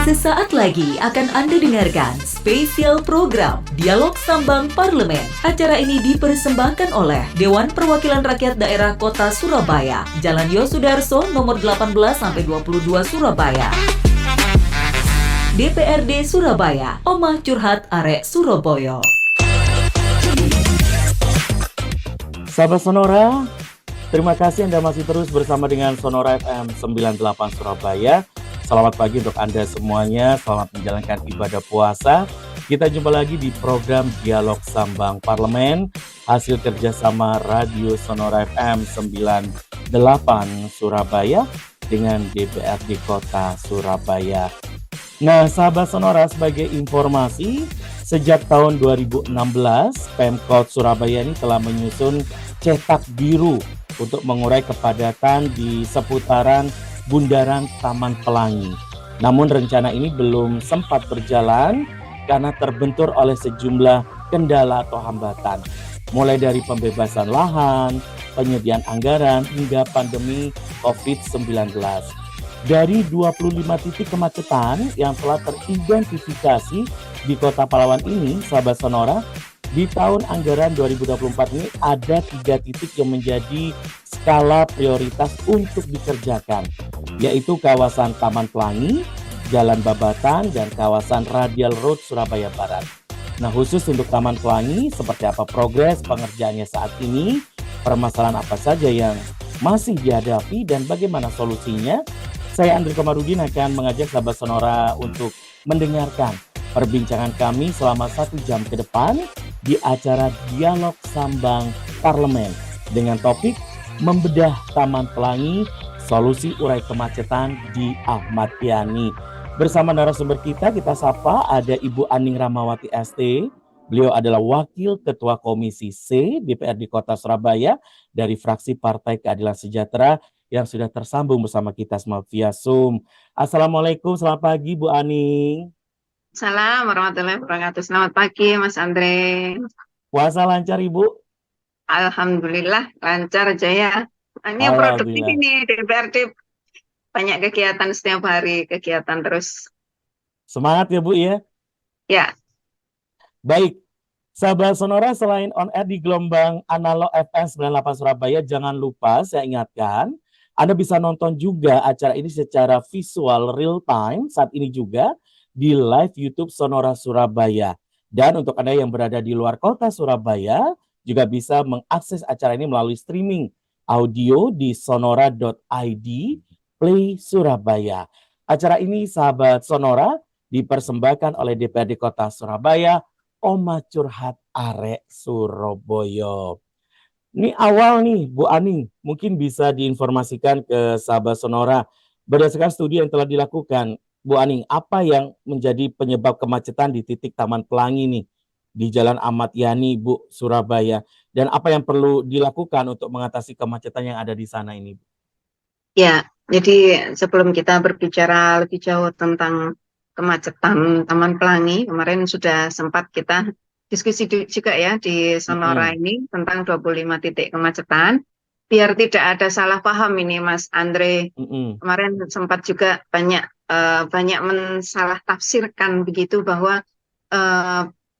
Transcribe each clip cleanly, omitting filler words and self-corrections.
Sesaat lagi akan Anda dengarkan spesial program Dialog Sambang Parlemen. Acara ini dipersembahkan oleh Dewan Perwakilan Rakyat Daerah Kota Surabaya, Jalan Yosudarso nomor 18-22 Surabaya. DPRD Surabaya, Omah Curhat Arek Surabaya. Sahabat Sonora, terima kasih Anda masih terus bersama dengan Sonora FM 98 Surabaya. Selamat pagi untuk Anda semuanya, selamat menjalankan ibadah puasa. Kita jumpa lagi di program Dialog Sambang Parlemen, hasil kerjasama Radio Sonora FM 98 Surabaya dengan DPRD Kota Surabaya. Nah, sahabat Sonora, sebagai informasi, sejak tahun 2016, Pemkot Surabaya ini telah menyusun cetak biru untuk mengurai kepadatan di seputaran Bundaran Taman Pelangi. Namun rencana ini belum sempat berjalan karena terbentur oleh sejumlah kendala atau hambatan. Mulai dari pembebasan lahan, penyediaan anggaran, hingga pandemi COVID-19. Dari 25 titik kemacetan yang telah teridentifikasi di Kota Pahlawan ini, sahabat Sonora, di tahun anggaran 2024 ini ada 3 titik yang menjadi skala prioritas untuk dikerjakan, yaitu kawasan Taman Pelangi, Jalan Babatan, dan kawasan Radial Road Surabaya Barat. Nah, khusus untuk Taman Pelangi, seperti apa progres pengerjaannya saat ini, permasalahan apa saja yang masih dihadapi, dan bagaimana solusinya, saya Andri Komarudin akan mengajak sahabat Sonora untuk mendengarkan perbincangan kami selama 1 jam ke depan di acara Dialog Sambang Parlemen dengan topik Membedah Taman Pelangi, Solusi Urai Kemacetan di Ahmad Yani. Bersama narasumber kita sapa ada Ibu Aning Ramawati ST. Beliau adalah Wakil Ketua Komisi C DPRD Kota Surabaya dari fraksi Partai Keadilan Sejahtera yang sudah tersambung bersama kita semua via Zoom. Assalamualaikum, selamat pagi Bu Aning. Assalamualaikum warahmatullahi wabarakatuh. Selamat pagi Mas Andre. Puasa lancar Ibu? Alhamdulillah lancar aja ya. Ini yang produktif ini DPRD, banyak kegiatan setiap hari, kegiatan terus. Semangat ya Bu ya? Ya. Baik, sahabat Sonora, selain on air di gelombang analog FM 98 Surabaya, jangan lupa saya ingatkan, Anda bisa nonton juga acara ini secara visual real time saat ini juga di live YouTube Sonora Surabaya. Dan untuk Anda yang berada di luar kota Surabaya, juga bisa mengakses acara ini melalui streaming audio di sonora.id Play Surabaya. Acara ini, sahabat Sonora, dipersembahkan oleh DPRD Kota Surabaya, Omah Curhat Arek Surabaya. Ini awal nih Bu Aning, mungkin bisa diinformasikan ke sahabat Sonora. Berdasarkan studi yang telah dilakukan, Bu Aning, apa yang menjadi penyebab kemacetan di titik Taman Pelangi nih di Jalan Ahmad Yani, Bu, Surabaya, dan apa yang perlu dilakukan untuk mengatasi kemacetan yang ada di sana ini? Ya, jadi sebelum kita berbicara lebih jauh tentang kemacetan Taman Pelangi, kemarin sudah sempat kita diskusi juga ya di Sonora ini tentang 25 titik kemacetan. Biar tidak ada salah paham ini Mas Andre, kemarin sempat juga banyak mensalah tafsirkan begitu bahwa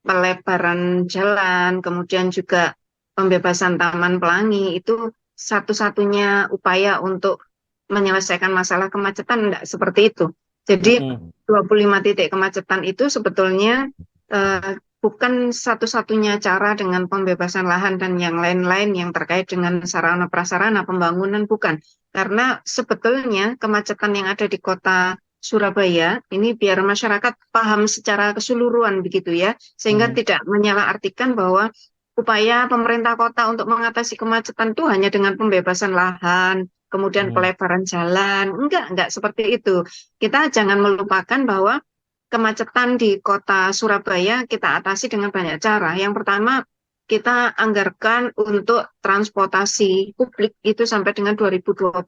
pelebaran jalan, kemudian juga pembebasan Taman Pelangi itu satu-satunya upaya untuk menyelesaikan masalah kemacetan. Enggak seperti itu. Jadi 25 titik kemacetan itu sebetulnya bukan satu-satunya cara dengan pembebasan lahan dan yang lain-lain yang terkait dengan sarana prasarana pembangunan, bukan. Karena sebetulnya kemacetan yang ada di kota Surabaya ini biar masyarakat paham secara keseluruhan begitu ya, sehingga tidak menyalahartikan bahwa upaya pemerintah kota untuk mengatasi kemacetan itu hanya dengan pembebasan lahan, kemudian pelebaran jalan. Enggak seperti itu. Kita jangan melupakan bahwa kemacetan di kota Surabaya kita atasi dengan banyak cara. Yang pertama, kita anggarkan untuk transportasi publik itu sampai dengan 2029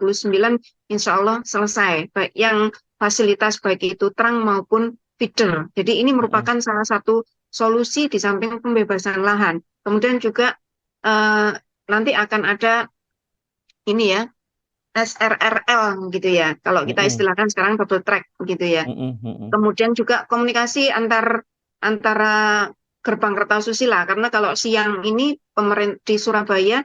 insya Allah selesai, baik yang fasilitas baik itu terang maupun feeder. Jadi ini merupakan salah satu solusi di samping pembebasan lahan. Kemudian juga nanti akan ada ini ya, SRRL gitu ya. Kalau kita istilahkan sekarang double track gitu ya. Kemudian juga komunikasi antara gerbang Kertasusila, karena kalau siang ini di Surabaya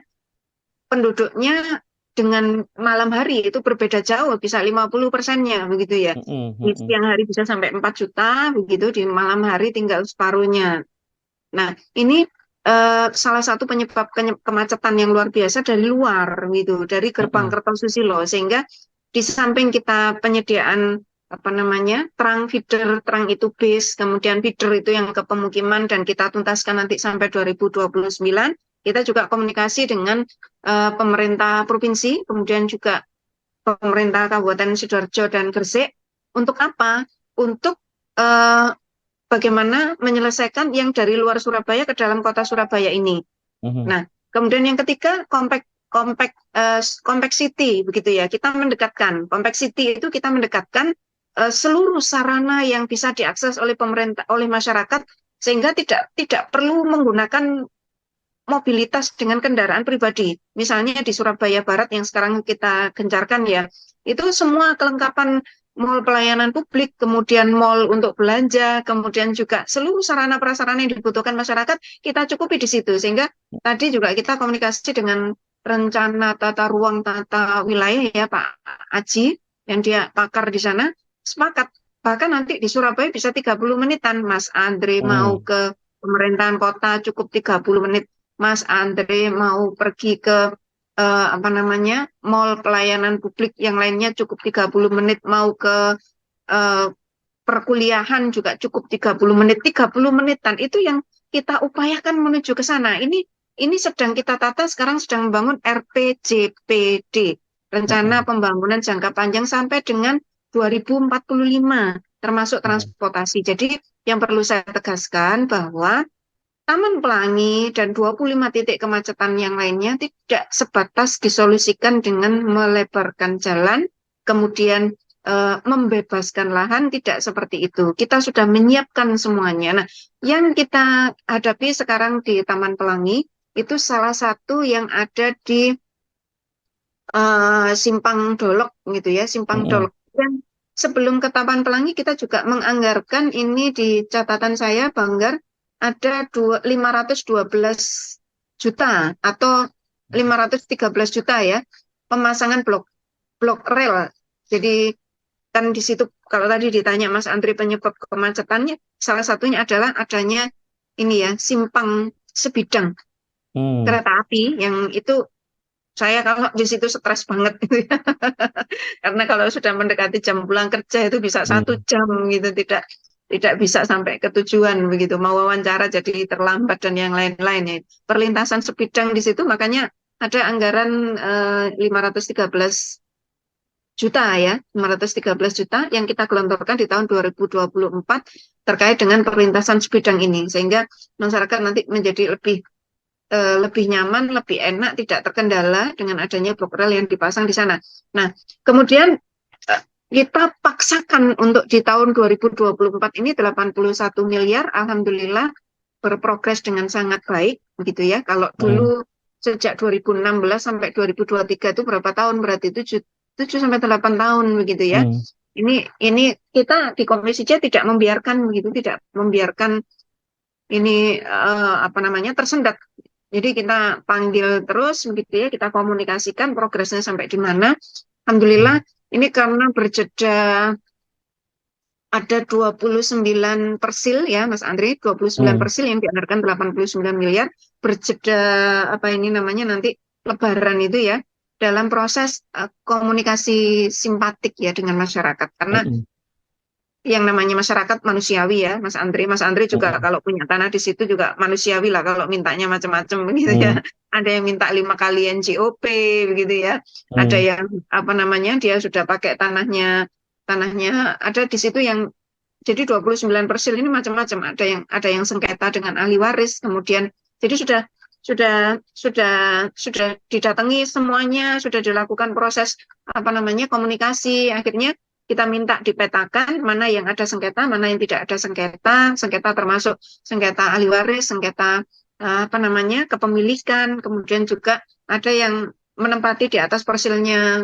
penduduknya dengan malam hari itu berbeda jauh, bisa 50%-nya begitu ya. Di siang hari bisa sampai 4 juta begitu, di malam hari tinggal separuhnya. Nah, ini salah satu penyebab kemacetan yang luar biasa dari luar gitu, dari gerbang Kertosusilo, sehingga di samping kita penyediaan terang feeder, terang itu bis, kemudian feeder itu yang ke pemukiman dan kita tuntaskan nanti sampai 2029. Kita juga komunikasi dengan pemerintah provinsi, kemudian juga pemerintah Kabupaten Sidoarjo dan Gresik. Untuk apa? Untuk bagaimana menyelesaikan yang dari luar Surabaya ke dalam kota Surabaya ini. Nah, kemudian yang ketiga, compact city begitu ya. Kita mendekatkan compact city itu kita mendekatkan seluruh sarana yang bisa diakses oleh pemerintah, oleh masyarakat, sehingga tidak perlu menggunakan mobilitas dengan kendaraan pribadi. Misalnya di Surabaya Barat yang sekarang kita gencarkan ya, itu semua kelengkapan mall pelayanan publik, kemudian mall untuk belanja, kemudian juga seluruh sarana prasarana yang dibutuhkan masyarakat, kita cukupi di situ. Sehingga tadi juga kita komunikasi dengan rencana tata ruang tata wilayah ya Pak Aji, yang dia pakar di sana, sepakat. Bahkan nanti di Surabaya bisa 30 menitan, Mas Andre mau ke pemerintahan kota cukup 30 menit, Mas Andre mau pergi ke mall pelayanan publik yang lainnya cukup 30 menit, mau ke perkuliahan juga cukup 30 menit, 30 menitan itu yang kita upayakan menuju ke sana. Ini sedang kita tata, sekarang sedang membangun RPJPD, rencana pembangunan jangka panjang sampai dengan 2045, termasuk transportasi. Jadi yang perlu saya tegaskan bahwa Taman Pelangi dan 25 titik kemacetan yang lainnya tidak sebatas disolusikan dengan melebarkan jalan, kemudian membebaskan lahan, tidak seperti itu. Kita sudah menyiapkan semuanya. Nah, yang kita hadapi sekarang di Taman Pelangi, itu salah satu yang ada di Simpang Dolok, gitu ya, Simpang Dolok. Dan sebelum ke Taman Pelangi, kita juga menganggarkan ini di catatan saya, Banggar, ada 512 juta atau 513 juta ya pemasangan blok rel. Jadi kan di situ kalau tadi ditanya Mas Andri penyebab kemacetannya, salah satunya adalah adanya ini ya simpang sebidang kereta api yang itu saya kalau di situ stres banget gitu ya. Karena kalau sudah mendekati jam pulang kerja itu bisa 1 jam gitu, tidak bisa sampai ke tujuan begitu, mau wawancara jadi terlambat dan yang lain-lain ya. Perlintasan sebidang di situ, makanya ada anggaran 513 juta ya, 513 juta yang kita gelontorkan di tahun 2024 terkait dengan perlintasan sebidang ini, sehingga masyarakat nanti menjadi lebih nyaman, lebih enak, tidak terkendala dengan adanya blok rel yang dipasang di sana. Nah, kemudian kita paksakan untuk di tahun 2024 ini 81 miliar, alhamdulillah berprogres dengan sangat baik, begitu ya. Kalau dulu sejak 2016 sampai 2023 itu berapa tahun? Berarti 7 sampai 8 tahun begitu ya. Ini kita di Komisi C tidak membiarkan begitu, tidak membiarkan ini tersendat. Jadi kita panggil terus begitu ya, kita komunikasikan progresnya sampai di mana. Alhamdulillah ini karena berjeda ada 29 persil ya Mas Andri, 29 persil yang dianggarkan 89 miliar, berjeda nanti Lebaran itu ya, dalam proses komunikasi simpatik ya dengan masyarakat. Karena yang namanya masyarakat manusiawi ya Mas Andri. Mas Andri juga kalau punya tanah di situ juga manusiawi lah kalau mintanya macam-macam begitu ya. Ada yang minta 5 kali NJOP begitu ya. Ada yang dia sudah pakai tanahnya ada di situ yang jadi 29 persil ini macam-macam. Ada yang sengketa dengan ahli waris, kemudian jadi sudah didatangi semuanya, sudah dilakukan proses komunikasi, akhirnya kita minta dipetakan mana yang ada sengketa, mana yang tidak ada sengketa termasuk sengketa ahli waris, sengketa kepemilikan, kemudian juga ada yang menempati di atas persilnya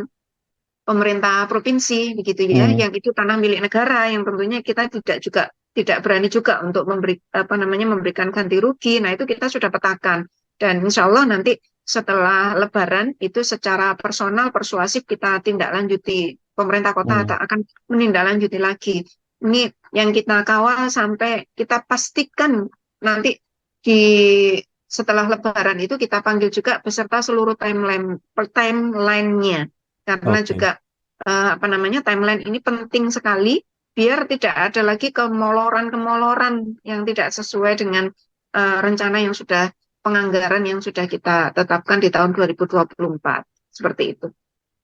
pemerintah provinsi begitu ya, yang itu tanah milik negara yang tentunya kita tidak berani juga untuk memberikan ganti rugi. Nah, itu kita sudah petakan dan insya Allah nanti setelah Lebaran itu secara personal persuasif kita tindak lanjuti, pemerintah kota akan menindaklanjuti lagi. Ini yang kita kawal sampai kita pastikan nanti setelah Lebaran itu kita panggil juga beserta seluruh timeline-nya karena juga timeline ini penting sekali biar tidak ada lagi kemoloran-kemoloran yang tidak sesuai dengan rencana yang sudah penganggaran yang sudah kita tetapkan di tahun 2024 seperti itu.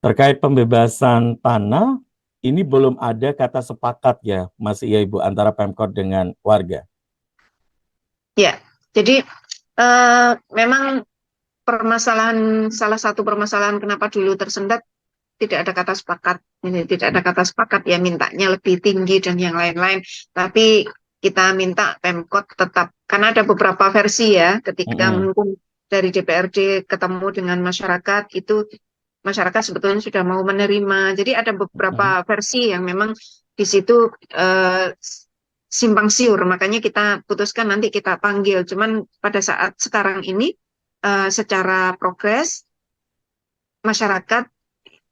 Terkait pembebasan tanah ini belum ada kata sepakat ya Mas ya Ibu antara Pemkot dengan warga. Ya, jadi memang salah satu permasalahan kenapa dulu tersendat tidak ada kata sepakat, tidak ada kata sepakat ya mintanya lebih tinggi dan yang lain-lain. Tapi kita minta Pemkot tetap karena ada beberapa versi ya ketika mungkin dari DPRD ketemu dengan masyarakat itu masyarakat sebetulnya sudah mau menerima. Jadi ada beberapa versi yang memang di situ simpang siur, makanya kita putuskan nanti kita panggil. Cuman pada saat sekarang ini secara progres masyarakat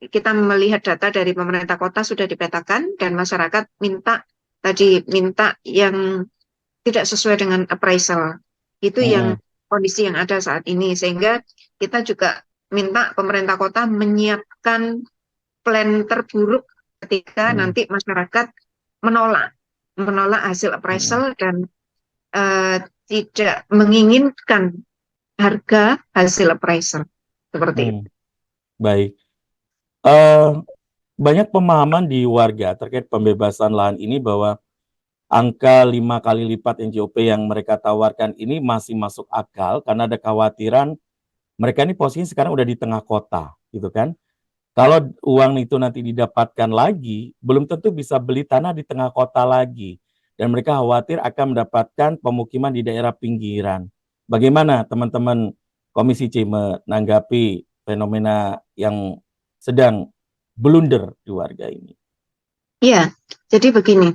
kita melihat data dari pemerintah kota sudah dipetakan dan masyarakat minta yang tidak sesuai dengan appraisal. Itu yang kondisi yang ada saat ini sehingga kita juga minta pemerintah kota menyiapkan plan terburuk ketika nanti masyarakat menolak hasil appraisal dan tidak menginginkan harga hasil appraisal seperti itu. Baik, banyak pemahaman di warga terkait pembebasan lahan ini bahwa angka 5 kali lipat NJOP yang mereka tawarkan ini masih masuk akal karena ada kekhawatiran mereka ini posisinya sekarang udah di tengah kota, gitu kan? Kalau uang itu nanti didapatkan lagi, belum tentu bisa beli tanah di tengah kota lagi. Dan mereka khawatir akan mendapatkan pemukiman di daerah pinggiran. Bagaimana teman-teman Komisi C menanggapi fenomena yang sedang blunder di warga ini? Iya, jadi begini.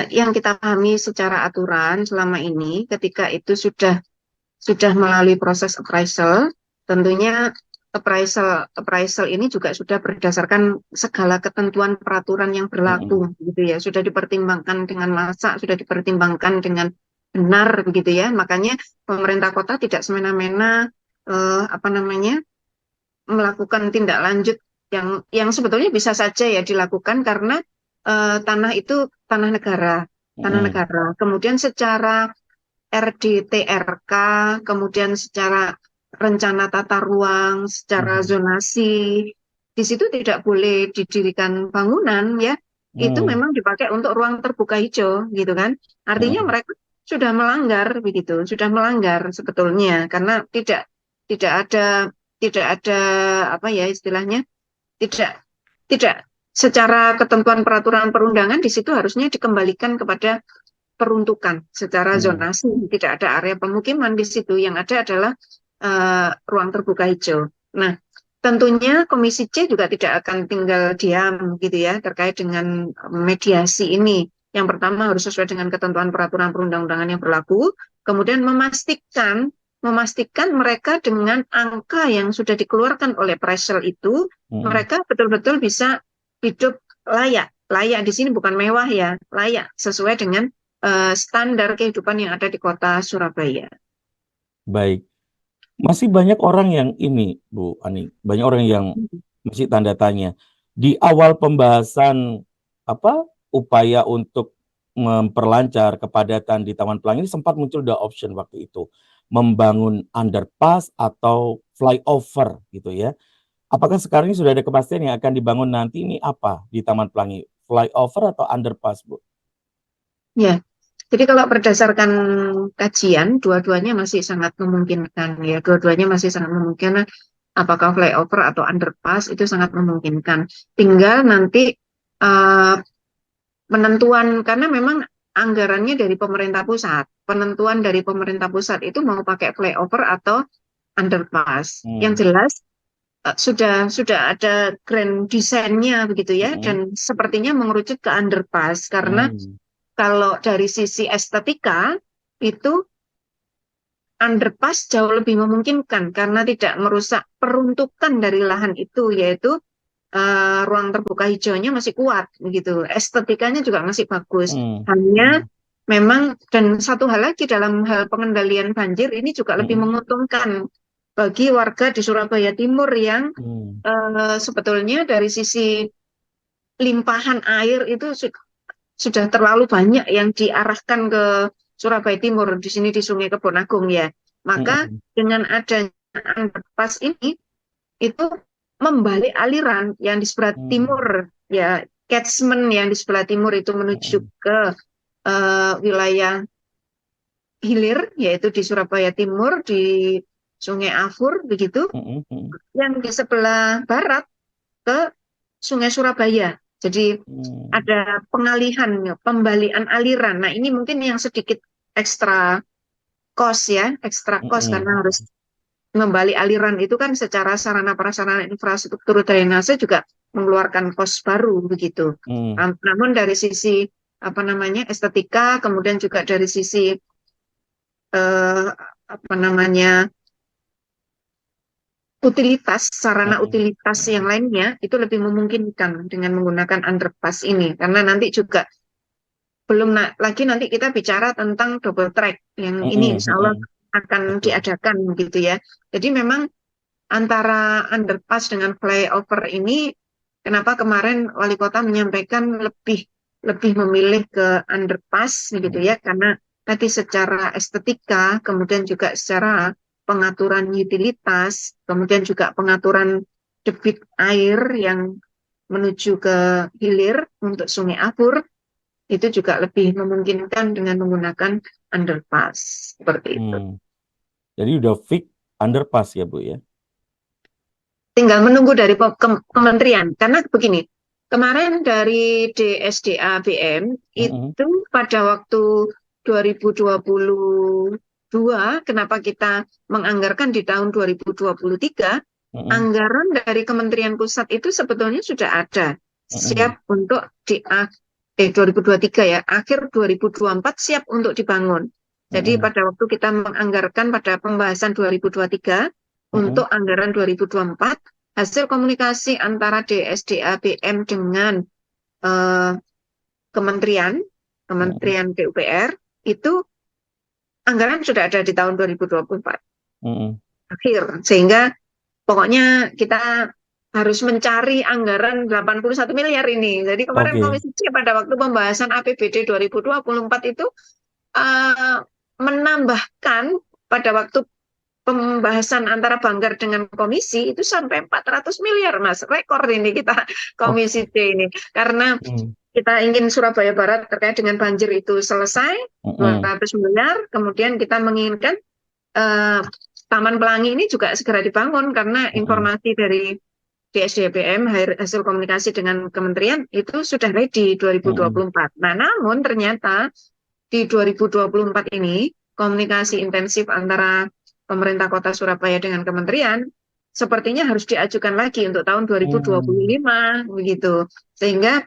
Yang kita pahami secara aturan selama ini ketika itu sudah melalui proses appraisal, tentunya appraisal ini juga sudah berdasarkan segala ketentuan peraturan yang berlaku, gitu ya. Sudah dipertimbangkan dengan masak, sudah dipertimbangkan dengan benar, begitu ya. Makanya pemerintah kota tidak semena-mena melakukan tindak lanjut yang sebetulnya bisa saja ya dilakukan karena tanah itu tanah negara, Kemudian secara RDTRK, kemudian secara rencana tata ruang, secara zonasi, di situ tidak boleh didirikan bangunan ya. Itu memang dipakai untuk ruang terbuka hijau, gitu kan? Artinya mereka sudah melanggar begitu, sudah melanggar sebetulnya karena tidak ada apa ya istilahnya tidak secara ketentuan peraturan perundangan di situ harusnya dikembalikan kepada peruntukan secara zonasi, tidak ada area pemukiman di situ, yang ada adalah ruang terbuka hijau. Nah, tentunya Komisi C juga tidak akan tinggal diam gitu ya terkait dengan mediasi ini. Yang pertama harus sesuai dengan ketentuan peraturan perundang-undangan yang berlaku, kemudian memastikan mereka dengan angka yang sudah dikeluarkan oleh appraisal itu, mereka betul-betul bisa hidup layak. Layak di sini bukan mewah ya, layak sesuai dengan standar kehidupan yang ada di kota Surabaya. Baik, masih banyak orang yang ini, Bu Ani, banyak orang yang masih tanda tanya. Di awal pembahasan upaya untuk memperlancar kepadatan di Taman Pelangi ini sempat muncul dua option waktu itu, membangun underpass atau flyover gitu ya. Apakah sekarang ini sudah ada kepastian yang akan dibangun nanti ini apa di Taman Pelangi, flyover atau underpass, Bu? Ya, jadi kalau berdasarkan kajian, dua-duanya masih sangat memungkinkan ya, dua-duanya masih sangat memungkinkan. Apakah flyover atau underpass itu sangat memungkinkan. Tinggal nanti penentuan, karena memang anggarannya dari pemerintah pusat. Penentuan dari pemerintah pusat itu mau pakai flyover atau underpass. Yang jelas sudah ada grand desainnya begitu ya, Mm-mm. dan sepertinya mengerucut ke underpass karena Mm. kalau dari sisi estetika itu underpass jauh lebih memungkinkan karena tidak merusak peruntukan dari lahan itu, yaitu ruang terbuka hijaunya masih kuat begitu, estetikanya juga masih bagus. Mm. Hanya Mm. memang, dan satu hal lagi dalam hal pengendalian banjir ini juga lebih Mm-mm. menguntungkan bagi warga di Surabaya Timur yang Mm. sebetulnya dari sisi limpahan air itu sudah terlalu banyak yang diarahkan ke Surabaya Timur, di sini di Sungai Kebon Agung ya. Maka Mm-mm. dengan adanya underpass ini itu membalik aliran yang di sebelah Mm. timur ya, catchment yang di sebelah timur itu menuju Mm. ke wilayah hilir yaitu di Surabaya Timur di Sungai Afur begitu, Mm. Mm. yang di sebelah barat ke Sungai Surabaya. Jadi Mm. ada pengalihan, ya, pembalian aliran. Nah, ini mungkin yang sedikit ekstra cost ya, ekstra cost karena Mm. harus membalik aliran itu kan secara sarana prasarana infrastruktur drainase juga mengeluarkan cost baru begitu. Mm. Namun dari sisi apa namanya estetika, kemudian juga dari sisi apa namanya utilitas, sarana Mm. utilitas yang lainnya itu lebih memungkinkan dengan menggunakan underpass ini. Karena nanti juga belum lagi nanti kita bicara tentang double track yang ini Mm. insya Allah Mm. akan Betul. diadakan gitu ya. Jadi memang antara underpass dengan flyover ini, kenapa kemarin wali kota menyampaikan lebih memilih ke underpass gitu Mm. ya, karena tadi secara estetika, kemudian juga secara pengaturan utilitas, kemudian juga pengaturan debit air yang menuju ke hilir untuk Sungai Apur, itu juga lebih memungkinkan dengan menggunakan underpass seperti itu. Mm. Jadi udah fix underpass ya Bu ya? Tinggal menunggu dari kementerian. Karena begini, kemarin dari DSDA BM Mm. itu pada waktu 2022, kenapa kita menganggarkan di tahun 2023, Mm. anggaran dari Kementerian Pusat itu sebetulnya sudah ada, Mm. siap untuk 2023 ya, akhir 2024 siap untuk dibangun. Jadi Mm. pada waktu kita menganggarkan pada pembahasan 2023, Mm. untuk anggaran 2024, hasil komunikasi antara DSDA BM dengan eh, Kementerian Mm. PUPR itu anggaran sudah ada di tahun 2024 Mm. akhir, sehingga pokoknya kita harus mencari anggaran 81 miliar ini. Jadi kemarin Oke. Komisi C pada waktu pembahasan APBD 2024 itu eh, menambahkan pada waktu pembahasan antara Banggar dengan komisi itu sampai 400 miliar, Mas. Rekor ini kita Komisi Oke. C ini. Karena Mm. kita ingin Surabaya Barat terkait dengan banjir itu selesai, Mm. 200 miliar. Kemudian kita menginginkan eh, Taman Pelangi ini juga segera dibangun karena Mm. informasi dari DSDBM hasil komunikasi dengan kementerian itu sudah ready Mm. 2024. Nah, namun ternyata di 2024 ini komunikasi intensif antara pemerintah Kota Surabaya dengan kementerian sepertinya harus diajukan lagi untuk tahun Mm. 2025 begitu. Sehingga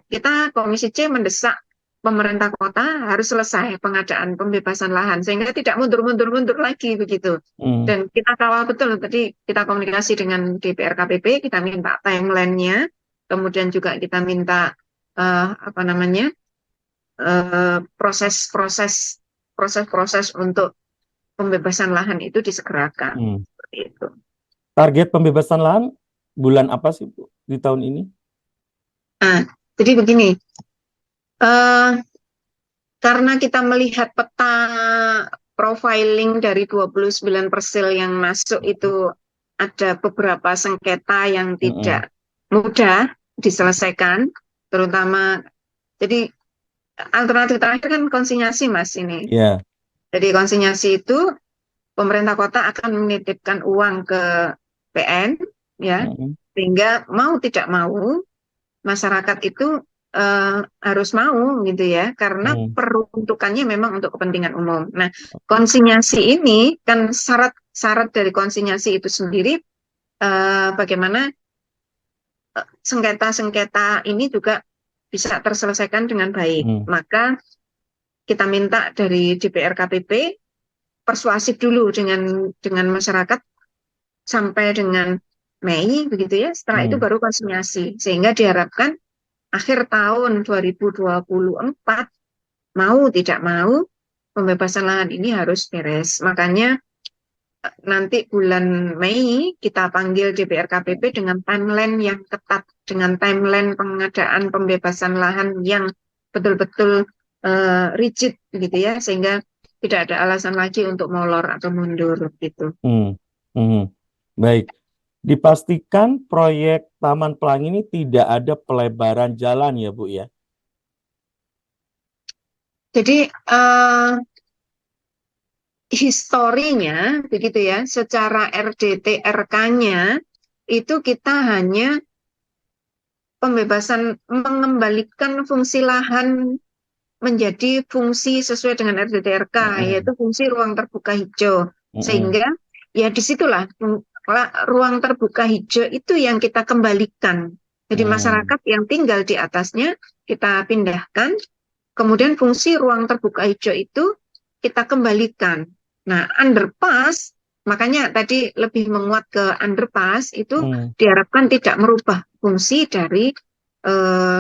kita Komisi C mendesak pemerintah kota harus selesai pengadaan pembebasan lahan sehingga tidak mundur-mundur lagi begitu. Mm. Dan kita kawal betul, tadi kita komunikasi dengan DPR KPP, kita minta timeline-nya, kemudian juga kita minta apa namanya proses-proses untuk pembebasan lahan itu disegerakan. Mm. Seperti itu. Target pembebasan lahan bulan apa sih Bu di tahun ini? Nah, jadi begini, karena kita melihat peta profiling dari 29 persil yang masuk itu ada beberapa sengketa yang Mm. tidak mudah diselesaikan, terutama jadi alternatif terakhir kan konsinyasi, Mas, ini. Yeah. Jadi konsinyasi itu pemerintah kota akan menitipkan uang ke PN ya, Mm. sehingga mau tidak mau masyarakat itu harus mau gitu ya, karena Mm. peruntukannya memang untuk kepentingan umum. Nah, konsinyasi ini kan syarat dari konsinyasi itu sendiri bagaimana sengketa-sengketa ini juga bisa terselesaikan dengan baik. Maka kita minta dari DPR KPP persuasif dulu dengan masyarakat sampai dengan Mei begitu ya. Setelah itu baru konsinyasi, sehingga diharapkan akhir tahun 2024 mau tidak mau pembebasan lahan ini harus beres. Makanya nanti bulan Mei kita panggil DPR KPP dengan timeline yang ketat, dengan timeline pengadaan pembebasan lahan yang betul-betul rigid gitu ya, sehingga tidak ada alasan lagi untuk molor atau mundur gitu. Baik, dipastikan proyek Taman Pelangi ini tidak ada pelebaran jalan ya Bu ya? Jadi historinya begitu ya, secara RDTRK-nya itu kita hanya pembebasan mengembalikan fungsi lahan menjadi fungsi sesuai dengan RDTRK, yaitu fungsi ruang terbuka hijau. Sehingga ya disitulah ruang terbuka hijau itu yang kita kembalikan. Jadi masyarakat yang tinggal di atasnya kita pindahkan, kemudian fungsi ruang terbuka hijau itu kita kembalikan. Nah, underpass, makanya tadi lebih menguat ke underpass, itu diharapkan tidak merubah fungsi dari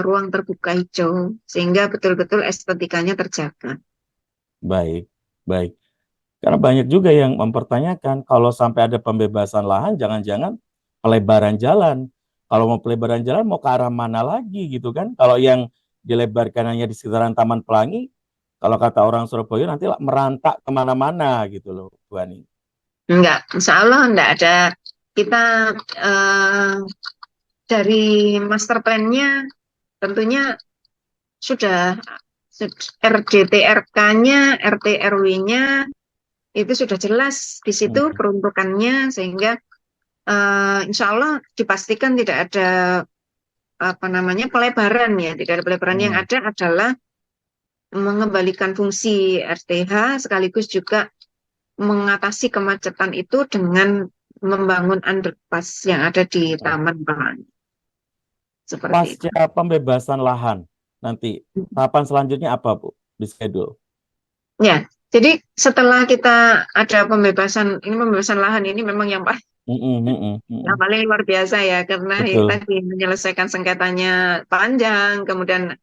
ruang terbuka hijau, sehingga betul-betul estetikanya terjaga. Baik, baik. Karena banyak juga yang mempertanyakan, kalau sampai ada pembebasan lahan, jangan-jangan pelebaran jalan. Kalau mau pelebaran jalan, mau ke arah mana lagi gitu kan? Kalau yang dilebarkan hanya di sekitaran Taman Pelangi, kalau kata orang Surabaya nanti merantak kemana-mana gitu loh, Bu Ani. Enggak, insya Allah enggak ada. Kita dari master plan-nya tentunya sudah RDTRK-nya, RT-RW-nya itu sudah jelas di situ peruntukannya, sehingga insya Allah dipastikan tidak ada pelebaran ya, tidak ada pelebaran. Yang ada adalah mengembalikan fungsi RTH sekaligus juga mengatasi kemacetan itu dengan membangun underpass yang ada di Taman Pelangi. Seperti itu. Pasca pembebasan lahan, nanti tahapan selanjutnya apa Bu di schedule? Ya, jadi setelah kita ada pembebasan lahan ini memang yang paling luar biasa ya, karena tadi menyelesaikan sengketanya panjang, kemudian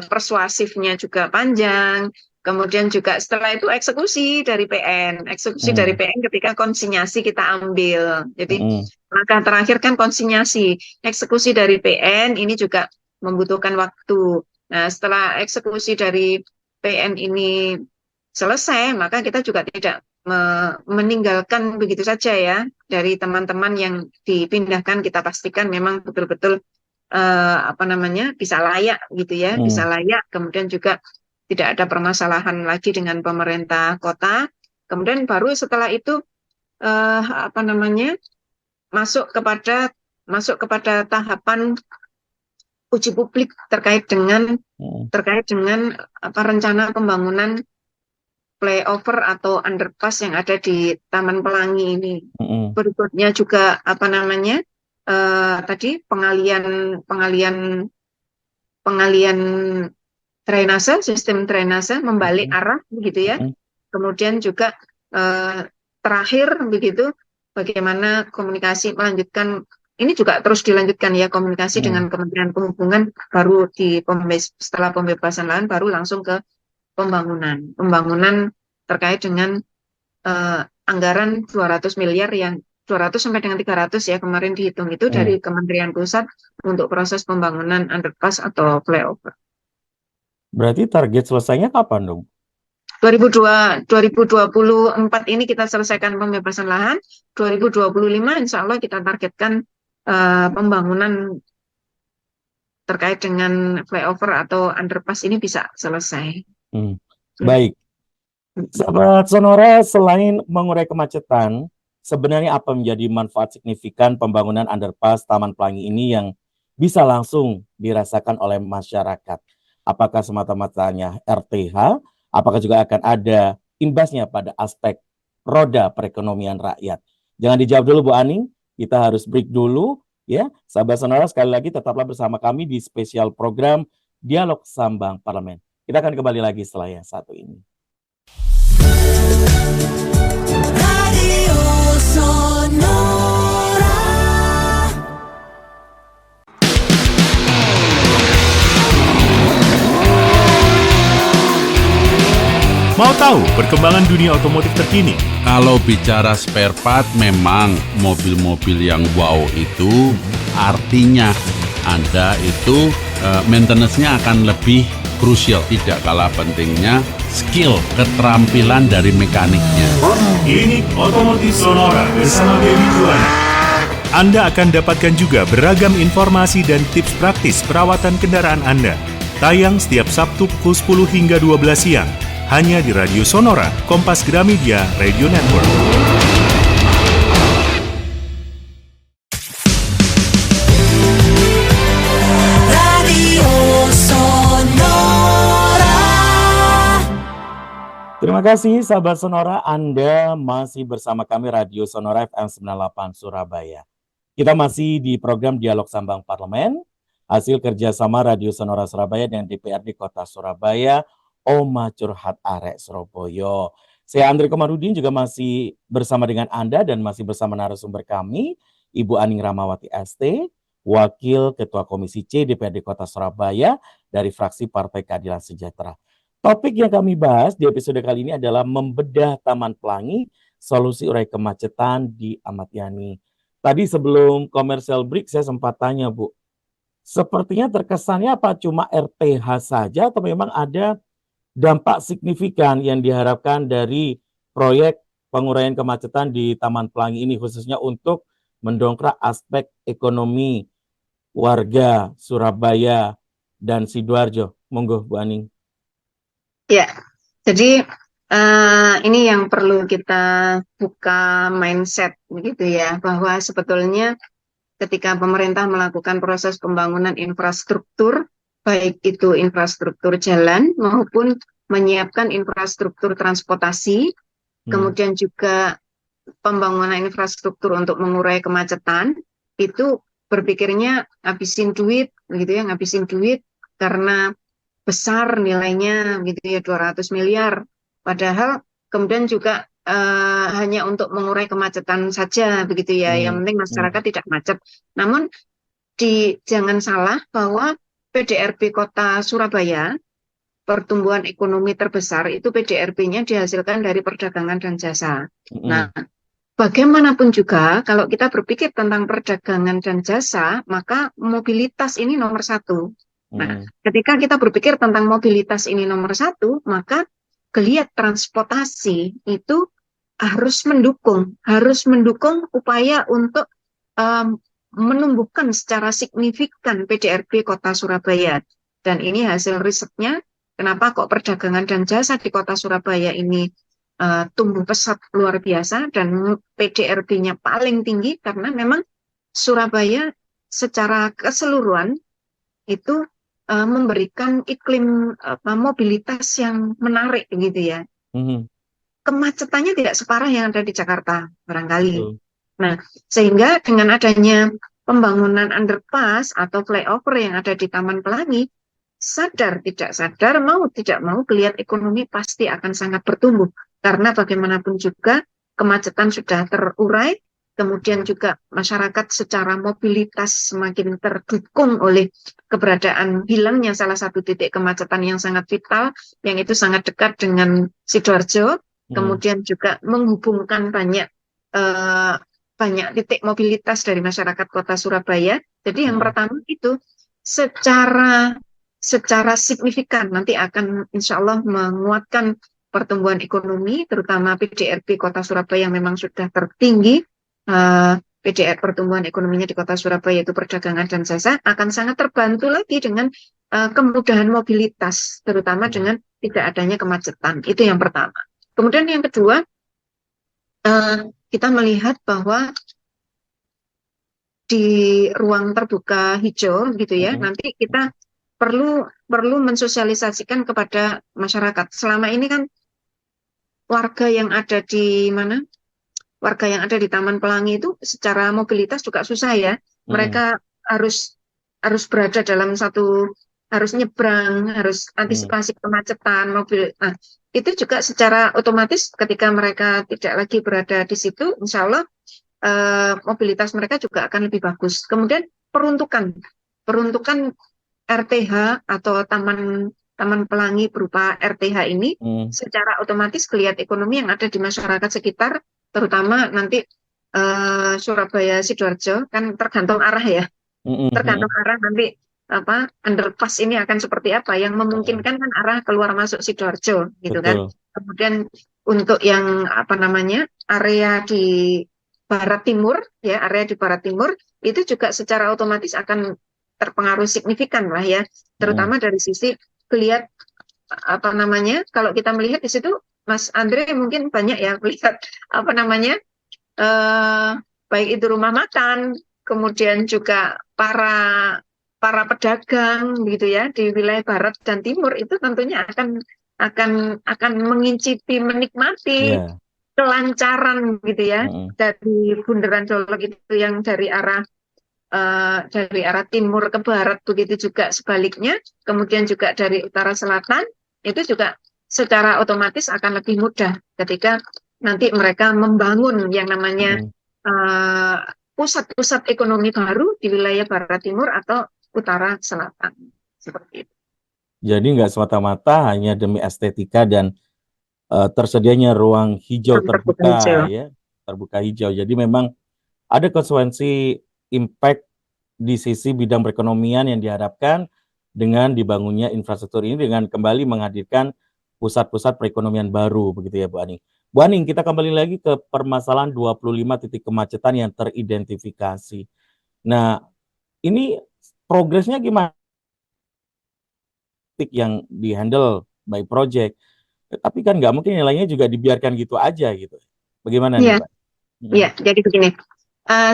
persuasifnya juga panjang, kemudian juga setelah itu eksekusi dari PN ketika konsinyasi kita ambil. Jadi langkah terakhir kan konsinyasi, eksekusi dari PN ini juga membutuhkan waktu. Nah, setelah eksekusi dari PN ini selesai, maka kita juga tidak meninggalkan begitu saja ya. Dari teman-teman yang dipindahkan kita pastikan memang betul-betul bisa layak gitu ya, bisa layak. Kemudian juga tidak ada permasalahan lagi dengan pemerintah kota. Kemudian baru setelah itu masuk kepada tahapan uji publik terkait dengan rencana pembangunan flyover atau underpass yang ada di Taman Pelangi ini. Berikutnya juga tadi pengalian drainase, sistem drainase membalik arah begitu ya. Kemudian juga terakhir begitu, bagaimana komunikasi melanjutkan. Ini juga terus dilanjutkan ya, komunikasi dengan Kementerian Perhubungan, baru setelah pembebasan lahan baru langsung ke pembangunan terkait dengan anggaran 200 miliar yang 200 sampai dengan 300 ya kemarin dihitung itu dari Kementerian Pusat untuk proses pembangunan underpass atau flyover. Berarti target selesainya kapan dong? 2024 ini kita selesaikan pembebasan lahan, 2025 insya Allah kita targetkan pembangunan terkait dengan flyover atau underpass ini bisa selesai. Baik. Sahabat Sonora, selain mengurai kemacetan, sebenarnya apa menjadi manfaat signifikan pembangunan underpass Taman Pelangi ini yang bisa langsung dirasakan oleh masyarakat? Apakah semata-matanya RTH? Apakah juga akan ada imbasnya pada aspek roda perekonomian rakyat? Jangan dijawab dulu Bu Aning, kita harus break dulu ya. Sahabat Sonora, sekali lagi tetaplah bersama kami di spesial program Dialog Sambang Parlemen. Kita akan kembali lagi setelah yang satu ini. Radio Sonora. Mau tahu perkembangan dunia otomotif terkini? Kalau bicara spare part, memang mobil-mobil yang wow itu artinya Anda itu maintenance-nya akan lebih krusial. Tidak kalah pentingnya skill, keterampilan dari mekaniknya. Klinik Otomotif Sonora bersama Dewi Juwana. Anda akan dapatkan juga beragam informasi dan tips praktis perawatan kendaraan Anda. Tayang setiap Sabtu pukul 10 hingga 12 siang. Hanya di Radio Sonora, Kompas Gramedia Radio Network. Radio Sonora. Terima kasih sahabat Sonora, Anda masih bersama kami Radio Sonora FM 98 Surabaya. Kita masih di program Dialog Sambang Parlemen, hasil kerjasama Radio Sonora Surabaya dengan DPRD Kota Surabaya, Oma Curhat Arek Surabaya. Saya Andre Komarudin juga masih bersama dengan Anda dan masih bersama narasumber kami, Ibu Aning Ramawati ST, Wakil Ketua Komisi C DPRD Kota Surabaya dari fraksi Partai Keadilan Sejahtera. Topik yang kami bahas di episode kali ini adalah membedah Taman Pelangi, solusi urai kemacetan di Ahmad Yani. Tadi sebelum commercial break saya sempat tanya Bu, sepertinya terkesannya apa cuma RTH saja atau memang ada dampak signifikan yang diharapkan dari proyek penguraian kemacetan di Taman Pelangi ini khususnya untuk mendongkrak aspek ekonomi warga Surabaya dan Sidoarjo. Monggo Bu Aning. Ya, jadi ini yang perlu kita buka mindset begitu ya, bahwa sebetulnya ketika pemerintah melakukan proses pembangunan infrastruktur, baik itu infrastruktur jalan maupun menyiapkan infrastruktur transportasi, kemudian juga pembangunan infrastruktur untuk mengurai kemacetan, itu berpikirnya ngabisin duit, gitu ya, ngabisin duit karena besar nilainya, gitu ya, 200 miliar. Padahal kemudian juga hanya untuk mengurai kemacetan saja, begitu ya. Yang penting masyarakat tidak macet. Namun jangan salah bahwa PDRB Kota Surabaya, pertumbuhan ekonomi terbesar itu PDRB-nya dihasilkan dari perdagangan dan jasa. Nah, bagaimanapun juga kalau kita berpikir tentang perdagangan dan jasa, maka mobilitas ini nomor satu. Nah, ketika kita berpikir tentang mobilitas ini nomor satu, maka geliat transportasi itu harus mendukung upaya untuk menumbuhkan secara signifikan PDRB Kota Surabaya. Dan ini hasil risetnya, kenapa kok perdagangan dan jasa di Kota Surabaya ini tumbuh pesat luar biasa dan PDRB-nya paling tinggi, karena memang Surabaya secara keseluruhan itu memberikan iklim mobilitas yang menarik gitu ya. Kemacetannya tidak separah yang ada di Jakarta barangkali. Nah, sehingga dengan adanya pembangunan underpass atau flyover yang ada di Taman Pelangi, sadar tidak sadar, mau tidak mau, geliat ekonomi pasti akan sangat bertumbuh. Karena bagaimanapun juga kemacetan sudah terurai, kemudian juga masyarakat secara mobilitas semakin terdukung oleh keberadaan hilangnya salah satu titik kemacetan yang sangat vital, yang itu sangat dekat dengan Sidoarjo, kemudian juga menghubungkan banyak titik mobilitas dari masyarakat Kota Surabaya. Jadi yang pertama itu secara signifikan nanti akan insya Allah menguatkan pertumbuhan ekonomi, terutama PDRB Kota Surabaya yang memang sudah tertinggi. PDR pertumbuhan ekonominya di Kota Surabaya itu perdagangan dan jasa akan sangat terbantu lagi dengan kemudahan mobilitas, terutama dengan tidak adanya kemacetan. Itu yang pertama. Kemudian yang kedua, kita melihat bahwa di ruang terbuka hijau gitu ya, nanti kita perlu mensosialisasikan kepada masyarakat. Selama ini kan warga yang ada di mana? warga yang ada di Taman Pelangi itu secara mobilitas juga susah ya. Mereka harus berada dalam harus nyebrang, harus antisipasi kemacetan mobil. Nah, itu juga secara otomatis ketika mereka tidak lagi berada di situ, insya Allah mobilitas mereka juga akan lebih bagus. Kemudian peruntukan RTH atau Taman Pelangi berupa RTH ini secara otomatis kelihatan ekonomi yang ada di masyarakat sekitar, terutama nanti Surabaya Sidoarjo kan tergantung arah ya, tergantung arah nanti underpass ini akan seperti apa, yang memungkinkan kan arah keluar masuk Sidoarjo gitu kan. Kemudian untuk yang area di barat timur ya, area di barat timur itu juga secara otomatis akan terpengaruh signifikan lah ya, terutama dari sisi kelihatan kalau kita melihat di situ Mas Andre mungkin banyak ya melihat baik itu rumah makan, kemudian juga para pedagang gitu ya di wilayah barat dan timur itu tentunya akan mencipi, menikmati kelancaran gitu ya dari Bundaran Dolok itu yang dari arah timur ke barat, begitu juga sebaliknya, kemudian juga dari utara selatan itu juga secara otomatis akan lebih mudah ketika nanti mereka membangun yang namanya pusat-pusat ekonomi baru di wilayah barat timur atau utara selatan, seperti itu. Jadi nggak semata-mata hanya demi estetika dan tersedianya ruang hijau terbuka hijau. Jadi memang ada konsekuensi impact di sisi bidang perekonomian yang diharapkan dengan dibangunnya infrastruktur ini dengan kembali menghadirkan pusat-pusat perekonomian baru, begitu ya Bu Aning. Bu Aning, kita kembali lagi ke permasalahan 25 titik kemacetan yang teridentifikasi. Nah, ini progresnya gimana? Yang dihandle by project, tapi kan nggak mungkin nilainya juga dibiarkan gitu aja gitu. Bagaimana nih Pak? Iya, jadi begini.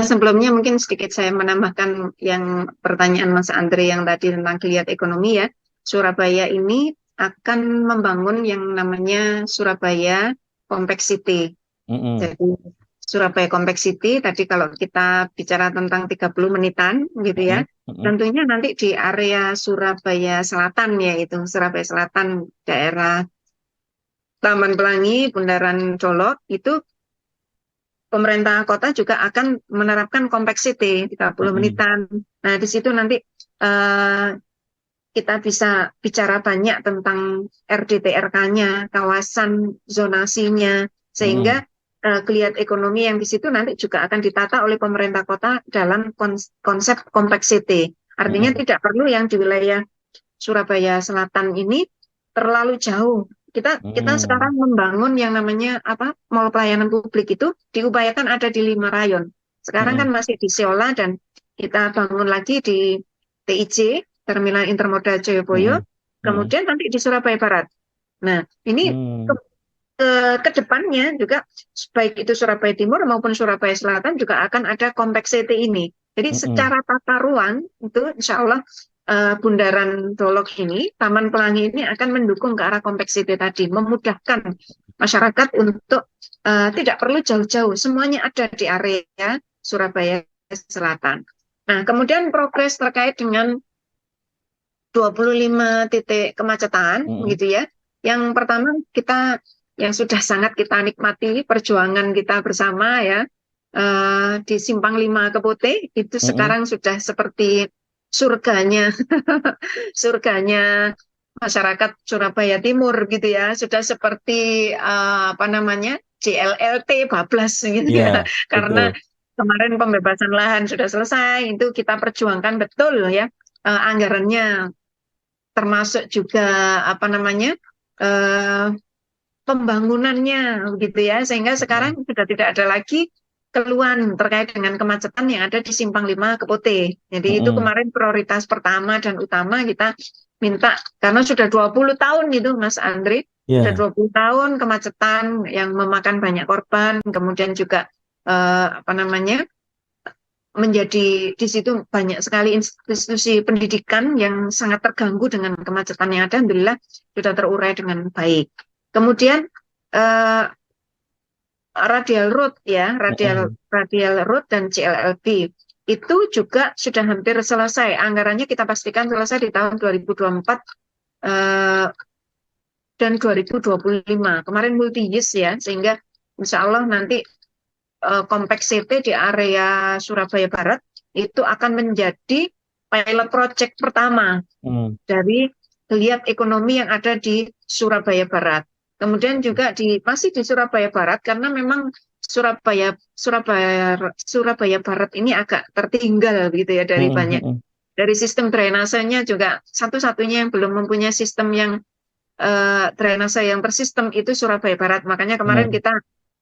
Sebelumnya mungkin sedikit saya menambahkan yang pertanyaan Mas Andre yang tadi tentang geliat ekonomi ya. Surabaya ini akan membangun yang namanya Surabaya Compact City. Jadi Surabaya Compact City tadi kalau kita bicara tentang 30 menitan gitu ya. Tentunya nanti di area Surabaya Selatan ya, itu Surabaya Selatan daerah Taman Pelangi, Bundaran Dolok itu pemerintah kota juga akan menerapkan Compact City 30 menitan. Nah, di situ nanti kita bisa bicara banyak tentang RDTRK-nya, kawasan zonasinya, sehingga kelihatan ekonomi yang di situ nanti juga akan ditata oleh pemerintah kota dalam konsep Compact City. Artinya tidak perlu yang di wilayah Surabaya Selatan ini terlalu jauh. Kita sekarang membangun yang namanya mall pelayanan publik itu diupayakan ada di 5 rayon. Sekarang kan masih di Seola dan kita bangun lagi di TIJ, Terminal Intermodal Joyoboyo, kemudian nanti di Surabaya Barat. Nah, ini ke depannya juga baik itu Surabaya Timur maupun Surabaya Selatan juga akan ada Compact City ini. Jadi secara tata ruang itu insya Allah Bundaran Dolok ini, Taman Pelangi ini akan mendukung ke arah Compact City tadi, memudahkan masyarakat untuk tidak perlu jauh-jauh, semuanya ada di area Surabaya Selatan. Nah, kemudian progres terkait dengan 25 titik kemacetan, gitu ya. Yang pertama yang sudah sangat kita nikmati perjuangan kita bersama ya, di Simpang 5 Kepote itu sekarang sudah seperti surganya masyarakat Surabaya Timur gitu ya, sudah seperti JLLT bablas gitu ya, karena kemarin pembebasan lahan sudah selesai, itu kita perjuangkan betul ya, anggarannya termasuk juga pembangunannya gitu ya, sehingga sekarang sudah tidak ada lagi keluhan terkait dengan kemacetan yang ada di Simpang 5 Kepote. Jadi itu kemarin prioritas pertama dan utama kita minta, karena sudah 20 tahun itu Mas Andre, sudah 20 tahun kemacetan yang memakan banyak korban, kemudian juga menjadi di situ banyak sekali institusi pendidikan yang sangat terganggu dengan kemacetan yang ada. Alhamdulillah sudah terurai dengan baik. Kemudian radial road ya, radial road dan CLLB itu juga sudah hampir selesai. Anggarannya kita pastikan selesai di tahun 2024 dan 2025. Kemarin multi-use ya, sehingga insya Allah nanti Kompleks CT di area Surabaya Barat itu akan menjadi pilot project pertama dari geliat ekonomi yang ada di Surabaya Barat. Kemudian juga masih di Surabaya Barat karena memang Surabaya Barat ini agak tertinggal gitu ya dari banyak. Dari sistem drainasenya juga satu-satunya yang belum mempunyai sistem yang drainase yang bersistem itu Surabaya Barat. Makanya kemarin kita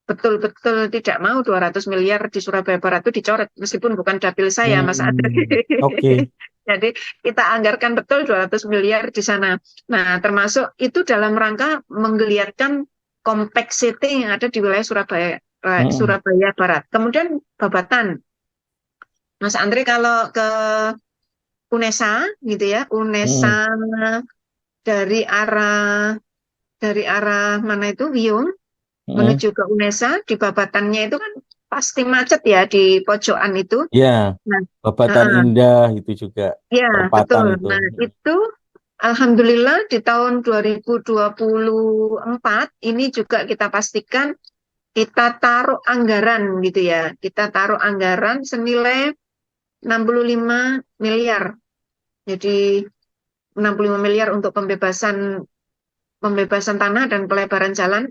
betul-betul tidak mau 200 miliar di Surabaya Barat itu dicoret, meskipun bukan dapil saya, Mas Andri. Oke. Jadi kita anggarkan betul 200 miliar di sana. Nah, termasuk itu dalam rangka menggeliatkan kompleks CT yang ada di wilayah Surabaya Barat. Kemudian Babatan. Mas Andri kalau ke UNESA gitu ya, UNESA dari arah mana itu Wiyung menuju ke UNESA, di Babatannya itu kan pasti macet ya di pojokan itu. Ya, Nah, Babatan Indah itu juga. ya Perempatan betul. itu. Nah itu alhamdulillah di tahun 2024 ini juga kita pastikan kita taruh anggaran gitu ya. Kita taruh anggaran senilai 65 miliar. Jadi 65 miliar untuk pembebasan tanah dan pelebaran jalan.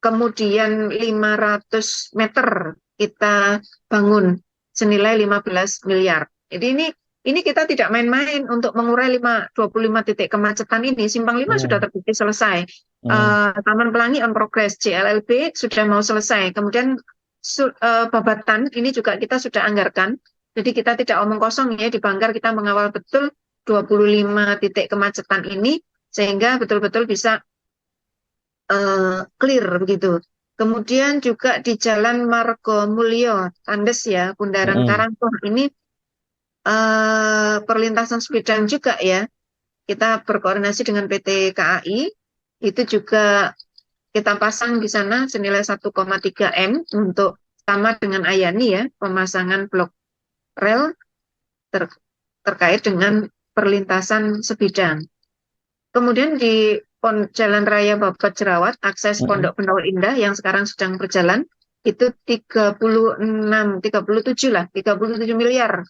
Kemudian 500 meter kita bangun senilai 15 miliar. Jadi ini kita tidak main-main untuk mengurai 25 titik kemacetan ini. Simpang 5 sudah terbukti selesai. Taman Pelangi on progress, CLLB sudah mau selesai. Kemudian Babatan ini juga kita sudah anggarkan. Jadi kita tidak omong kosong ya, di Banggar kita mengawal betul 25 titik kemacetan ini sehingga betul-betul bisa clear begitu. Kemudian juga di Jalan Margomulyo, Andes ya, Bundaran Karangkoh ini perlintasan sebidang juga ya. Kita berkoordinasi dengan PT KAI, itu juga kita pasang di sana senilai 1,3 M untuk sama dengan Ayani ya, pemasangan blok rel terkait dengan perlintasan sebidang. Kemudian di Jalan Raya Babat Jerawat, akses Pondok Penawar Indah yang sekarang sedang berjalan, itu 37 miliar.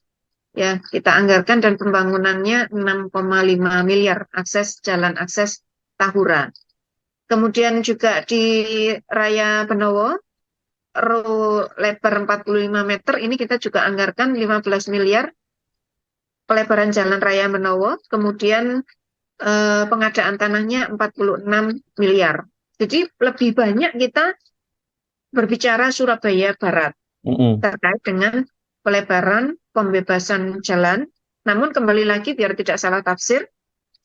Ya, kita anggarkan dan pembangunannya 6,5 miliar akses Tahura. Kemudian juga di Raya Benowo, lebar 45 meter, ini kita juga anggarkan 15 miliar pelebaran Jalan Raya Benowo. Kemudian pengadaan tanahnya 46 miliar. Jadi lebih banyak kita berbicara Surabaya Barat terkait dengan pelebaran, pembebasan jalan. Namun kembali lagi biar tidak salah tafsir,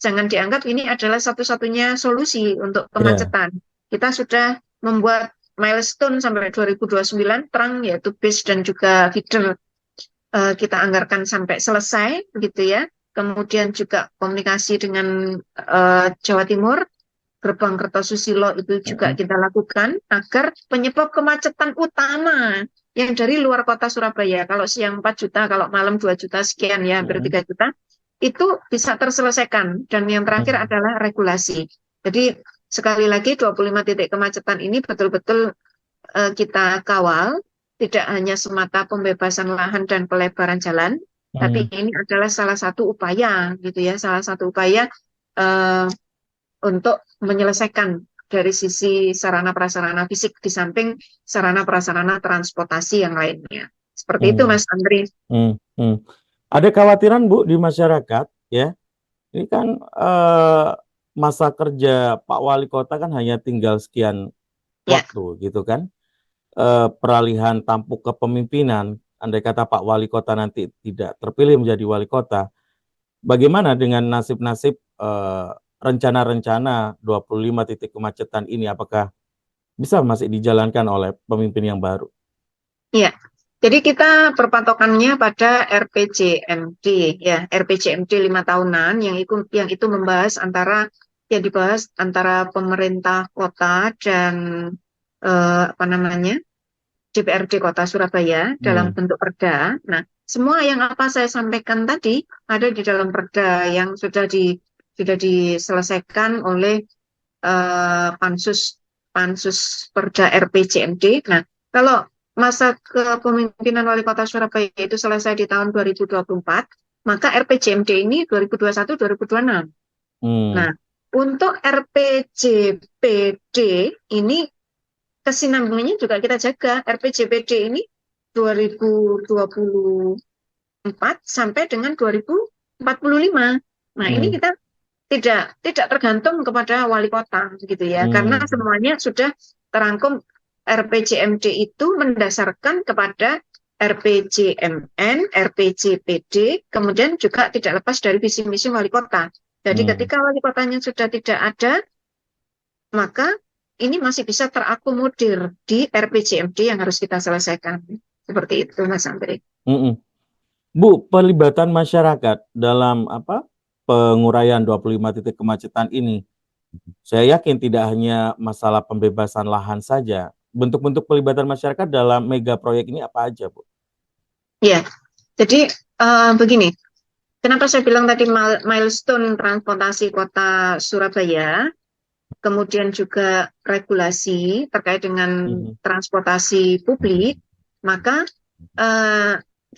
jangan dianggap ini adalah satu-satunya solusi untuk kemacetan. Kita sudah membuat milestone sampai 2029 terang yaitu bis dan juga feeder kita anggarkan sampai selesai begitu ya. Kemudian juga komunikasi dengan Jawa Timur, Gerbang Kertosusilo itu juga kita lakukan agar penyebab kemacetan utama yang dari luar kota Surabaya, kalau siang 4 juta, kalau malam 2 juta sekian ya, hampir 3 juta, itu bisa terselesaikan. Dan yang terakhir adalah regulasi. Jadi sekali lagi 25 titik kemacetan ini betul-betul kita kawal, tidak hanya semata pembebasan lahan dan pelebaran jalan, tapi ini adalah salah satu upaya gitu ya, salah satu upaya untuk menyelesaikan dari sisi sarana prasarana fisik di samping sarana prasarana transportasi yang lainnya. Seperti itu Mas Andri. Ada kekhawatiran Bu di masyarakat ya. Ini kan masa kerja Pak Wali Kota kan hanya tinggal sekian waktu gitu kan. Peralihan tampuk kepemimpinan, andai kata Pak Wali Kota nanti tidak terpilih menjadi Wali Kota, bagaimana dengan nasib-nasib rencana-rencana 25 titik kemacetan ini? Apakah bisa masih dijalankan oleh pemimpin yang baru? Iya, jadi kita berpatokannya pada RPJMD ya, RPJMD 5 tahunan yang itu membahas dibahas antara pemerintah kota dan apa namanya DPRD Kota Surabaya dalam bentuk perda. Nah, semua yang apa saya sampaikan tadi ada di dalam perda yang sudah diselesaikan oleh pansus Perda RPJMD. Nah, kalau masa kepemimpinan Wali Kota Surabaya itu selesai di tahun 2024, maka RPJMD ini 2021-2026. Nah, untuk RPJPD ini kesinambungannya juga kita jaga. RPJPD ini 2024 sampai dengan 2045. Nah, ini kita tidak tergantung kepada wali kota gitu ya, karena semuanya sudah terangkum. RPJMD itu mendasarkan kepada RPJMN, RPJPD, kemudian juga tidak lepas dari visi misi wali kota. Jadi ketika wali kotanya sudah tidak ada, maka ini masih bisa terakomodir di RPJMD yang harus kita selesaikan. Seperti itu, Mas Andri. Bu, pelibatan masyarakat dalam penguraian 25 titik kemacetan ini, saya yakin tidak hanya masalah pembebasan lahan saja. Bentuk-bentuk pelibatan masyarakat dalam mega proyek ini apa aja, Bu? Ya, jadi begini, kenapa saya bilang tadi milestone transportasi kota Surabaya, kemudian juga regulasi terkait dengan transportasi publik, maka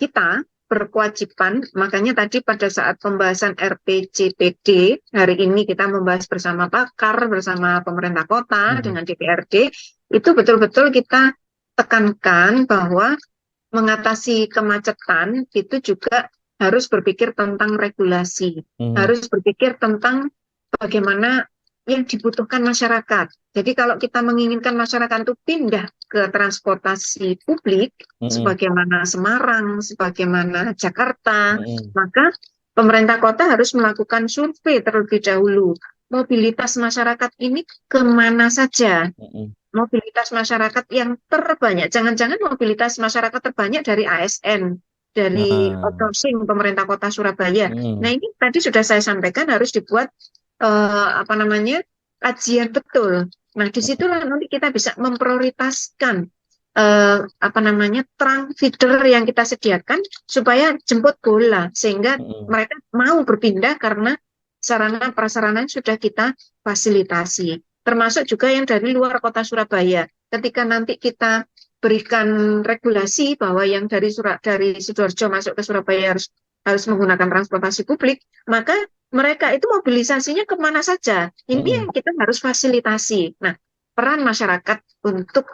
kita berkewajiban, makanya tadi pada saat pembahasan RPJPD, hari ini kita membahas bersama pakar, bersama pemerintah kota, dengan DPRD, itu betul-betul kita tekankan bahwa mengatasi kemacetan itu juga harus berpikir tentang regulasi, harus berpikir tentang bagaimana yang dibutuhkan masyarakat. Jadi kalau kita menginginkan masyarakat itu pindah ke transportasi publik, sebagaimana Semarang, sebagaimana Jakarta, maka pemerintah kota harus melakukan survei terlebih dahulu. Mobilitas masyarakat ini kemana saja? Mobilitas masyarakat yang terbanyak, jangan-jangan mobilitas masyarakat terbanyak dari ASN, dari outsourcing pemerintah kota Surabaya. Nah, ini tadi sudah saya sampaikan harus dibuat kajian betul. Nah, disitulah nanti kita bisa memprioritaskan trunk feeder yang kita sediakan supaya jemput bola, sehingga mereka mau berpindah karena sarana prasarana sudah kita fasilitasi. Termasuk juga yang dari luar kota Surabaya. Ketika nanti kita berikan regulasi bahwa yang dari Sidoarjo masuk ke Surabaya harus menggunakan transportasi publik, maka mereka itu mobilisasinya kemana saja. Ini yang kita harus fasilitasi. Nah, peran masyarakat untuk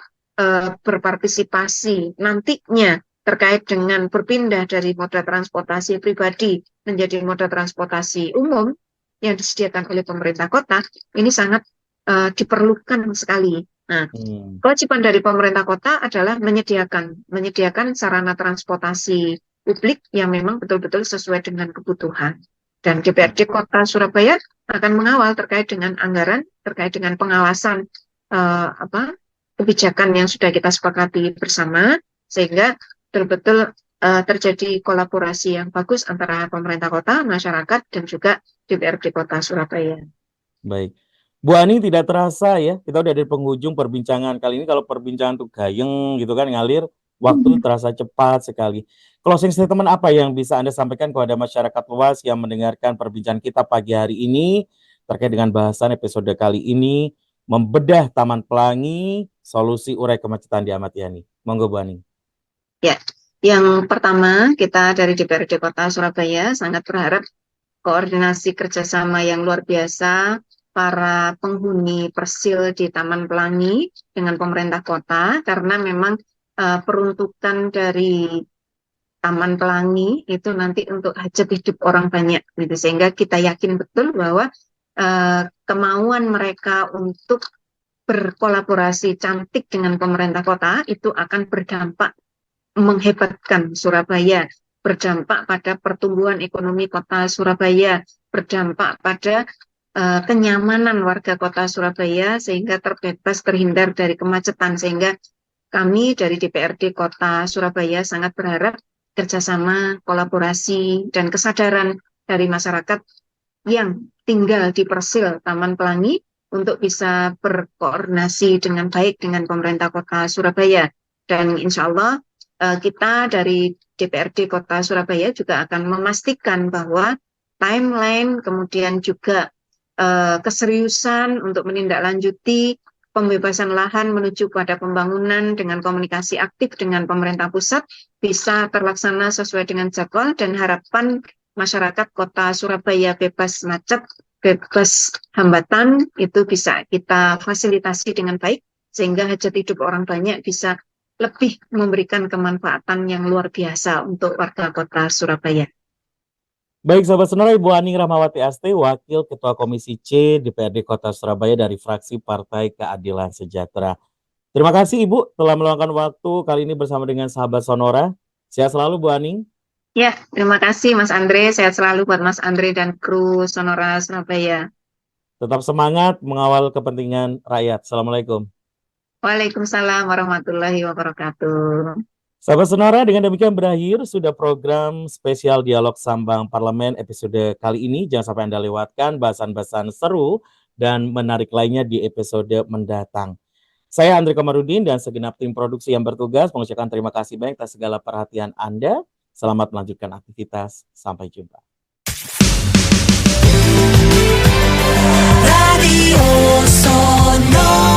berpartisipasi nantinya terkait dengan berpindah dari moda transportasi pribadi menjadi moda transportasi umum yang disediakan oleh pemerintah kota, ini sangat diperlukan sekali. Nah, kewajiban dari pemerintah kota adalah menyediakan sarana transportasi publik yang memang betul-betul sesuai dengan kebutuhan. Dan DPRD Kota Surabaya akan mengawal terkait dengan anggaran, terkait dengan pengawasan kebijakan yang sudah kita sepakati bersama, sehingga betul-betul terjadi kolaborasi yang bagus antara pemerintah kota, masyarakat, dan juga DPRD Kota Surabaya. Baik. Bu Ani, tidak terasa ya, kita udah di penghujung perbincangan kali ini. Kalau perbincangan tuh gayeng gitu kan, ngalir, waktu terasa cepat sekali. Closing statement apa yang bisa Anda sampaikan kepada masyarakat luas yang mendengarkan perbincangan kita pagi hari ini terkait dengan bahasan episode kali ini, membedah Taman Pelangi, solusi urai kemacetan di Ahmad Yani. Monggo Bu Ani. Ya, yang pertama kita dari DPRD Kota Surabaya sangat berharap koordinasi kerjasama yang luar biasa para penghuni persil di Taman Pelangi dengan pemerintah kota, karena memang peruntukan dari Taman Pelangi itu nanti untuk hajat hidup orang banyak, gitu. Sehingga kita yakin betul bahwa kemauan mereka untuk berkolaborasi cantik dengan pemerintah kota itu akan berdampak menghebatkan Surabaya, berdampak pada pertumbuhan ekonomi kota Surabaya, berdampak pada kenyamanan warga kota Surabaya sehingga terbebas terhindar dari kemacetan. Sehingga kami dari DPRD Kota Surabaya sangat berharap kerjasama, kolaborasi, dan kesadaran dari masyarakat yang tinggal di persil Taman Pelangi untuk bisa berkoordinasi dengan baik dengan pemerintah Kota Surabaya. Dan insya Allah kita dari DPRD Kota Surabaya juga akan memastikan bahwa timeline, kemudian juga keseriusan untuk menindaklanjuti pembebasan lahan menuju pada pembangunan dengan komunikasi aktif dengan pemerintah pusat bisa terlaksana sesuai dengan jadwal, dan harapan masyarakat Kota Surabaya bebas macet, bebas hambatan itu bisa kita fasilitasi dengan baik sehingga hajat hidup orang banyak bisa lebih memberikan kemanfaatan yang luar biasa untuk warga Kota Surabaya. Baik sahabat Sonora, Ibu Aning Rahmawati Asti, Wakil Ketua Komisi C DPRD Kota Surabaya dari fraksi Partai Keadilan Sejahtera. Terima kasih Ibu telah meluangkan waktu kali ini bersama dengan sahabat Sonora. Sehat selalu Bu Aning. Ya, terima kasih Mas Andre. Sehat selalu buat Mas Andre dan kru Sonora Surabaya. Tetap semangat mengawal kepentingan rakyat. Assalamualaikum. Waalaikumsalam warahmatullahi wabarakatuh. Sahabat Sonora, dengan demikian berakhir sudah program spesial Dialog Sambang Parlemen episode kali ini. Jangan sampai Anda lewatkan bahasan-bahasan seru dan menarik lainnya di episode mendatang. Saya Andre Komarudin dan segenap tim produksi yang bertugas mengucapkan terima kasih banyak atas segala perhatian Anda. Selamat melanjutkan aktivitas. Sampai jumpa. Radio Sonora.